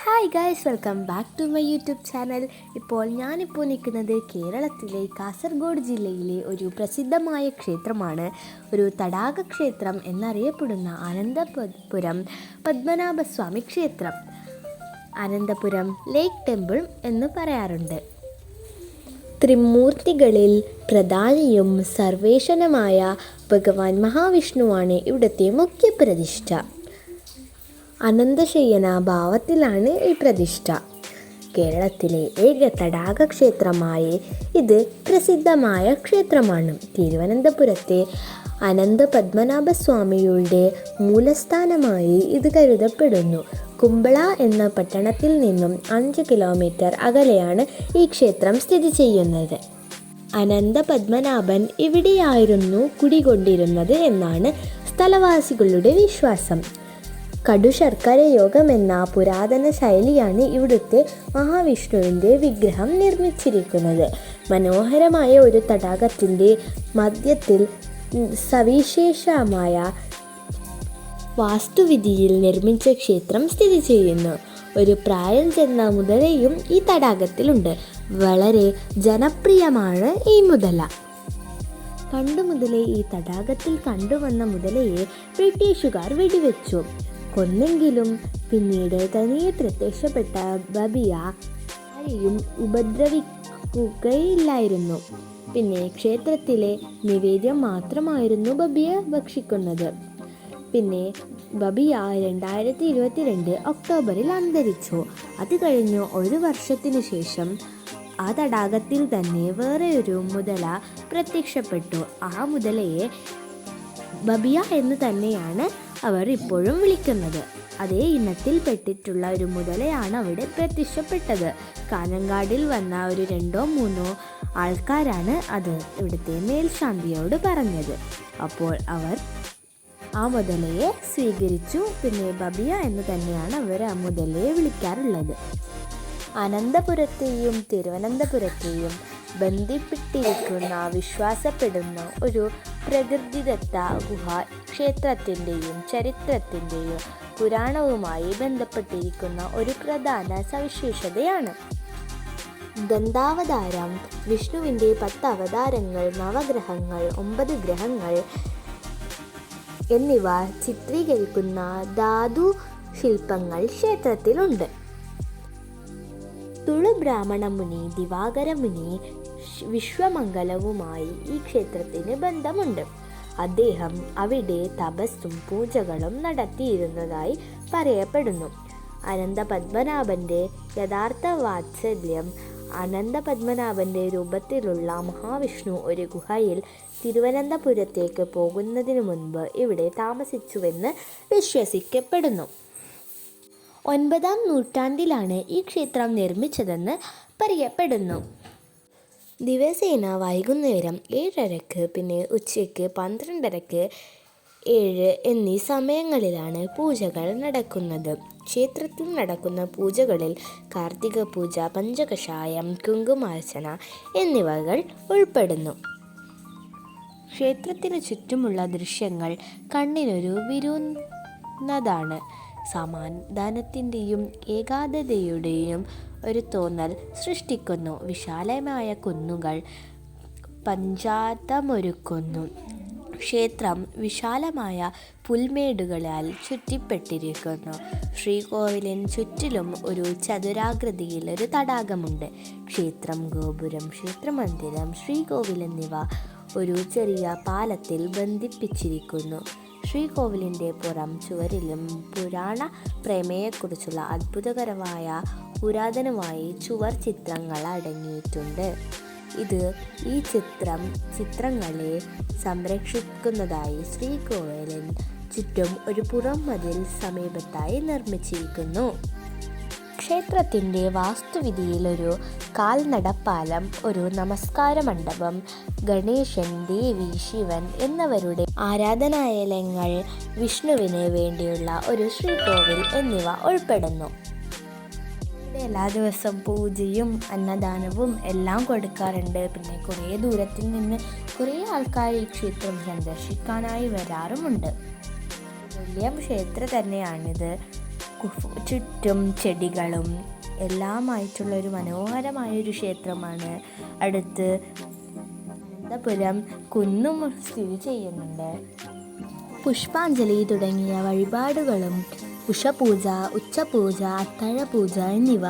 Hi guys, welcome back to my YouTube channel. ഞാനിപ്പോൾ നിൽക്കുന്നത് കേരളത്തിലെ കാസർഗോഡ് ജില്ലയിലെ ഒരു പ്രസിദ്ധമായ ക്ഷേത്രമാണ്. ഒരു തടാക ക്ഷേത്രം എന്നറിയപ്പെടുന്ന അനന്തപുരം പത്മനാഭസ്വാമി ക്ഷേത്രം. അനന്തപുരം ലേക്ക് ടെമ്പിൾ എന്ന് പറയാറുണ്ട്. ത്രിമൂർത്തികളിൽ പ്രധാനിയും സർവേശ്വരനുമായ ഭഗവാൻ മഹാവിഷ്ണുവാണ് ഇവിടുത്തെ മുഖ്യ പ്രതിഷ്ഠ. അനന്തശയന ഭാവത്തിലാണ് ഈ പ്രതിഷ്ഠ. കേരളത്തിലെ ഏക തടാക ക്ഷേത്രമായി ഇത് പ്രസിദ്ധമായ ക്ഷേത്രമാണ്. തിരുവനന്തപുരത്തെ അനന്തപത്മനാഭസ്വാമിയുടെ മൂലസ്ഥാനമായി ഇത് കരുതപ്പെടുന്നു. കുമ്പള എന്ന പട്ടണത്തിൽ നിന്നും 5 കിലോമീറ്റർ അകലെയാണ് ഈ ക്ഷേത്രം സ്ഥിതി ചെയ്യുന്നത്. അനന്തപത്മനാഭൻ ഇവിടെയായിരുന്നു കുടികൊണ്ടിരുന്നത് എന്നാണ് സ്ഥലവാസികളുടെ വിശ്വാസം. കടുശർക്കര യോഗം എന്ന പുരാതന ശൈലിയാണ് ഇവിടുത്തെ മഹാവിഷ്ണുവിൻ്റെ വിഗ്രഹം നിർമ്മിച്ചിരിക്കുന്നത്. മനോഹരമായ ഒരു തടാകത്തിൻ്റെ മധ്യത്തിൽ സവിശേഷമായ വാസ്തുവിദ്യയിൽ നിർമ്മിച്ച ക്ഷേത്രം സ്ഥിതി ചെയ്യുന്നു. ഒരു പ്രായം ചെന്ന മുതലയും ഈ തടാകത്തിലുണ്ട്. വളരെ ജനപ്രിയമാണ് ഈ മുതല. പണ്ടുമുതലേ ഈ തടാകത്തിൽ കണ്ടുവന്ന മുതലയെ ബ്രിട്ടീഷുകാർ വെടിവെച്ചു കൊന്നെങ്കിലും പിന്നീട് തനിയെ പ്രത്യക്ഷപ്പെട്ട ബബിയ ആരെയും ഉപദ്രവിക്കുകയില്ലായിരുന്നു. പിന്നെ ക്ഷേത്രത്തിലെ നിവേദ്യം മാത്രമായിരുന്നു ബബിയ ഭക്ഷിക്കുന്നത്. പിന്നെ ബബിയ 2022 ഒക്ടോബറിൽ അന്തരിച്ചു. അത് കഴിഞ്ഞ് 1 വർഷത്തിനു ശേഷം ആ തടാകത്തിൽ തന്നെ വേറെ ഒരു മുതല പ്രത്യക്ഷപ്പെട്ടു. ആ മുതലയെ ബബിയ എന്ന് തന്നെയാണ് അവർ ഇപ്പോഴും വിളിക്കുന്നത്. അതേ ഇനത്തിൽ പെട്ടിട്ടുള്ള ഒരു മുതലയാണ് അവിടെ പ്രത്യക്ഷപ്പെട്ടത്. കാഞ്ഞങ്ങാടിൽ വന്ന ഒരു 2-3 ആൾക്കാരാണ് അത് ഇവിടുത്തെ മേൽശാന്തിയോട് പറഞ്ഞത്. അപ്പോൾ അവർ ആ മുതലയെ സ്വീകരിച്ചു. പിന്നെ ബബിയ എന്ന് തന്നെയാണ് അവർ ആ മുതലയെ വിളിക്കാറുള്ളത്. അനന്തപുരത്തെയും തിരുവനന്തപുരത്തെയും ബന്ധിപ്പിട്ടിരിക്കുന്ന വിശ്വാസപ്പെടുന്ന ഒരു പ്രകൃതിദത്ത ഗുഹ ക്ഷേത്രത്തിൻ്റെയും ചരിത്രത്തിൻ്റെയും പുരാണവുമായി ബന്ധപ്പെട്ടിരിക്കുന്ന ഒരു പ്രധാന സവിശേഷതയാണ്. ദന്താവതാരം, വിഷ്ണുവിൻ്റെ 10 അവതാരങ്ങൾ, നവഗ്രഹങ്ങൾ, 9 ഗ്രഹങ്ങൾ എന്നിവ ചിത്രീകരിക്കുന്ന ധാതു ശില്പങ്ങൾ ക്ഷേത്രത്തിലുണ്ട്. തുളുബ്രാഹ്മണ മുനി ദിവാകര മുനി വിശ്വമംഗലവുമായി ഈ ക്ഷേത്രത്തിന് ബന്ധമുണ്ട്. അദ്ദേഹം അവിടെ തപസ്സും പൂജകളും നടത്തിയിരുന്നതായി പറയപ്പെടുന്നു. അനന്തപത്മനാഭൻ്റെ യഥാർത്ഥ വാത്സല്യം. അനന്തപത്മനാഭൻ്റെ രൂപത്തിലുള്ള മഹാവിഷ്ണു ഒരു ഗുഹയിൽ തിരുവനന്തപുരത്തേക്ക് പോകുന്നതിന് മുൻപ് ഇവിടെ താമസിച്ചുവെന്ന് വിശ്വസിക്കപ്പെടുന്നു. 9-ാം നൂറ്റാണ്ടിലാണ് ഈ ക്ഷേത്രം നിർമ്മിച്ചതെന്ന് പറയപ്പെടുന്നു. ദിവസേന വൈകുന്നേരം 7:30, പിന്നെ ഉച്ചയ്ക്ക് 12:30, 7 എന്നീ സമയങ്ങളിലാണ് പൂജകൾ നടക്കുന്നത്. ക്ഷേത്രത്തിൽ നടക്കുന്ന പൂജകളിൽ കാർത്തിക പൂജ, പഞ്ചകഷായം, കുങ്കുമാർച്ചന എന്നിവകൾ ഉൾപ്പെടുന്നു. ക്ഷേത്രത്തിന് ചുറ്റുമുള്ള ദൃശ്യങ്ങൾ കണ്ണിനൊരു വിരുന്നതാണ്. സമാധാനത്തിൻ്റെയും ഏകാഗ്രതയുടെയും ഒരു തോന്നൽ സൃഷ്ടിക്കുന്നു. വിശാലമായ കുന്നുകൾ പഞ്ചാതമൊരുക്കുന്നു. ക്ഷേത്രം വിശാലമായ പുൽമേടുകളാൽ ചുറ്റിപ്പെട്ടിരിക്കുന്നു. ശ്രീകോവിലിന് ചുറ്റിലും ഒരു ചതുരാകൃതിയിൽ ഒരു തടാകമുണ്ട്. ക്ഷേത്രം, ഗോപുരം, ക്ഷേത്രമന്ദിരം, ശ്രീകോവിൽ എന്നിവ ഒരു ചെറിയ പാലത്തിൽ ബന്ധിപ്പിച്ചിരിക്കുന്നു. ശ്രീകോവിലിൻ്റെ പുറം ചുവരിലും പുരാണ പ്രമേയെക്കുറിച്ചുള്ള അത്ഭുതകരമായ പുരാതനമായ ചുവർ ചിത്രങ്ങൾ അടങ്ങിയിട്ടുണ്ട്. ഈ ചിത്രങ്ങളെ സംരക്ഷിക്കുന്നതായി ശ്രീകോവിലിന് ചുറ്റും ഒരു പുറം മതിൽ സമീപത്തായി നിർമ്മിച്ചിരിക്കുന്നു. ക്ഷേത്രത്തിൻ്റെ വാസ്തുവിദ്യയിൽ ഒരു കാൽനടപ്പാലം, ഒരു നമസ്കാര മണ്ഡപം, ഗണേശൻ, ദേവി, ശിവൻ എന്നിവരുടെ ആരാധനാലയങ്ങൾ, വിഷ്ണുവിന് വേണ്ടിയുള്ള ഒരു ശ്രീകോവിൽ എന്നിവ ഉൾപ്പെടുന്നു. എല്ലാ ദിവസവും പൂജയും അന്നദാനവും എല്ലാം കൊടുക്കാറുണ്ട്. പിന്നെ കുറേ ദൂരത്തിൽ നിന്ന് കുറേ ആൾക്കാർ ഈ ക്ഷേത്രം സന്ദർശിക്കാനായി വരാറുമുണ്ട്. വലിയ ക്ഷേത്രം തന്നെയാണിത്. ചുറ്റും ചെടികളും എല്ലാമായിട്ടുള്ളൊരു മനോഹരമായൊരു ക്ഷേത്രമാണ്. അടുത്ത് അനന്തപുരം കുന്നും സ്ഥിതി ചെയ്യുന്നുണ്ട്. പുഷ്പാഞ്ജലി തുടങ്ങിയ വഴിപാടുകളും ഉഷപൂജ, ഉച്ചപൂജ, അത്താഴപൂജ എന്നിവ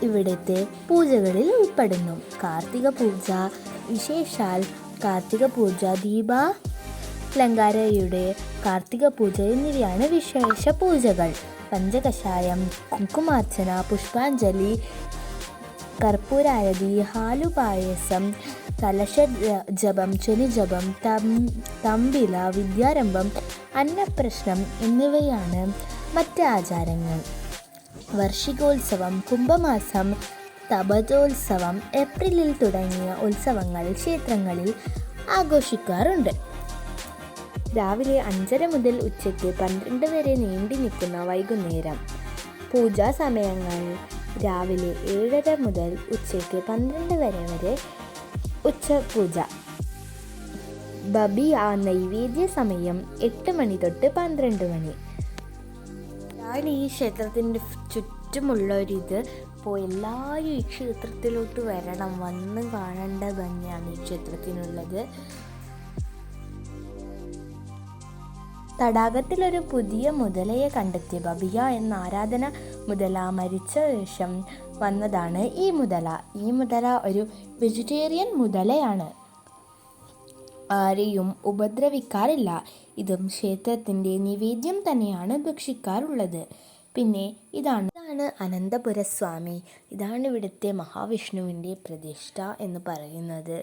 ഇവിടുത്തെ പൂജകളിൽ ഉൾപ്പെടുന്നു. കാർത്തിക പൂജ, വിശേഷാൽ കാർത്തിക പൂജ, ദീപാലങ്കാരയുടെ കാർത്തിക പൂജ എന്നിവയാണ് വിശേഷ പൂജകൾ. പഞ്ചകഷായം, കുങ്കുമാർച്ചന, പുഷ്പാഞ്ജലി, കർപ്പൂരാരതി, ഹാലുപായസം, കലശജപം, ശനിജപം, തമ്പില, വിദ്യാരംഭം, അന്നപ്രശ്നം എന്നിവയാണ് മറ്റ് ആചാരങ്ങൾ. വാർഷികോത്സവം, കുംഭമാസം, തപതോത്സവം, ഏപ്രിലിൽ തുടങ്ങിയ ഉത്സവങ്ങൾ ക്ഷേത്രങ്ങളിൽ ആഘോഷിക്കാറുണ്ട്. രാവിലെ 5:30 മുതൽ ഉച്ചയ്ക്ക് 12 വരെ നീണ്ടു നിൽക്കുന്ന വൈകുന്നേരം. പൂജാ സമയങ്ങൾ രാവിലെ 7:30 മുതൽ ഉച്ചയ്ക്ക് 12 വരെ ഉച്ചപൂജ. ബബിയ നൈവേദ്യ സമയം 8 മണി തൊട്ട് 12 മണി. ഞാൻ ഈ ക്ഷേത്രത്തിൻ്റെ ചുറ്റുമുള്ളൊരിത് ഇപ്പോൾ എല്ലാവരും ഈ ക്ഷേത്രത്തിലോട്ട് വരണം, വന്ന് കാണേണ്ട ഭംഗിയാണ് ഈ ക്ഷേത്രത്തിനുള്ളത്. തടാകത്തിലൊരു പുതിയ മുതലയെ കണ്ടെത്തി. ബബിയ എന്ന ആരാധന മുതല മരിച്ച ശേഷം വന്നതാണ് ഈ മുതല. ഈ മുതല ഒരു വെജിറ്റേറിയൻ മുതലയാണ്, ആരെയും ഉപദ്രവിക്കാറില്ല. ഇതും ക്ഷേത്രത്തിൻ്റെ നിവേദ്യം തന്നെയാണ് ഭക്ഷിക്കാറുള്ളത്. പിന്നെ ഇതാണ് അനന്തപുരസ്വാമി. ഇതാണ് ഇവിടുത്തെ മഹാവിഷ്ണുവിൻ്റെ പ്രതിഷ്ഠ എന്ന് പറയുന്നത്.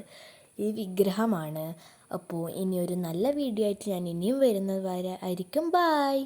ഈ വിഗ്രഹമാണ്. അപ്പോൾ ഇനി ഒരു നല്ല വീഡിയോ ആയിട്ട് ഞാൻ ഇനിയും വരുന്നത് വരെ ആയിരിക്കും. ബായ്.